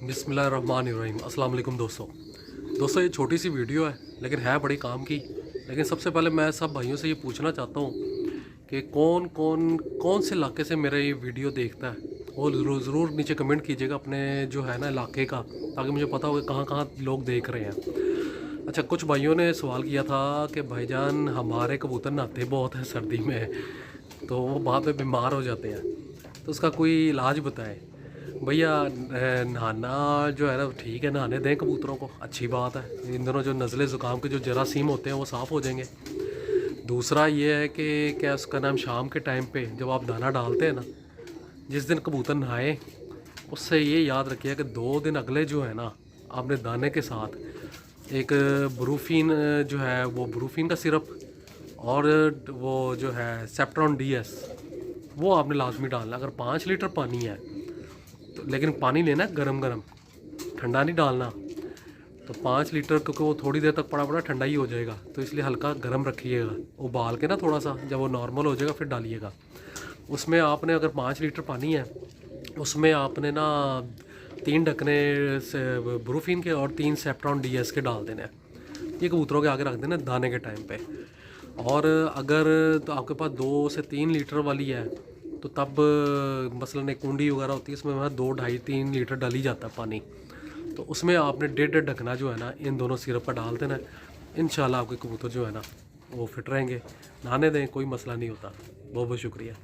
बिस्मिल्लाहिर्रहमानिर्रहीम। अस्सलाम वालेकुम दोस्तों, ये छोटी सी वीडियो है लेकिन है बड़ी काम की। लेकिन सबसे पहले मैं सब भाइयों से ये पूछना चाहता हूँ कि कौन से इलाके से मेरा ये वीडियो देखता है, और ज़रूर नीचे कमेंट कीजिएगा अपने जो है ना इलाके का, ताकि मुझे पता हो कहाँ कहाँ लोग देख रहे हैं। अच्छा, कुछ भाइयों ने सवाल किया था कि भाईजान हमारे कबूतर नहाते बहुत हैं सर्दी में, तो वो बाद में बीमार हो जाते हैं, तो उसका कोई इलाज बताएं। भैया नहाना जो है ना ठीक है, नहाने दें कबूतरों को, अच्छी बात है। इन दोनों जो नज़ले ज़ुकाम के जो जरासीम होते हैं वो साफ़ हो जाएंगे। दूसरा ये है कि क्या उसका नाम, शाम के टाइम पे जब आप दाना डालते हैं ना, जिस दिन कबूतर नहाए उससे ये याद रखिए कि 2 दिन अगले जो है ना, आपने दाने के साथ एक ब्रूफीन जो है वो ब्रूफीन का सिरप, और वो जो है सेप्ट्रॉन DS, वो आपने लाजमी डालना। अगर 5 लीटर पानी है तो, लेकिन पानी लेना है गरम गरम, ठंडा नहीं डालना। तो 5 लीटर, क्योंकि वो थोड़ी देर तक पड़ा ठंडा ही हो जाएगा, तो इसलिए हल्का गर्म रखिएगा, उबाल के ना थोड़ा सा, जब वो नॉर्मल हो जाएगा फिर डालिएगा। उसमें आपने, अगर 5 लीटर पानी है उसमें आपने ना 3 ढकने से ब्रूफिन के और 3 सेप्ट्रॉन DS के डाल देने हैं। ये कबूतरों के आगे रख देना दाने के टाइम पे। और अगर तो आपके पास 2 से 3 लीटर वाली है तो तब मसलन एक कुंडी वगैरह होती है, इसमें वहाँ 2, 2.5, 3 लीटर डाली जाता है पानी, तो उसमें आपने 1.5 ढकना जो है ना इन दोनों सिरप पर डाल देना है। इंशाल्लाह आपके कबूतर जो है ना वो फिट रहेंगे। नहाने दें, कोई मसला नहीं होता। बहुत बहुत शुक्रिया।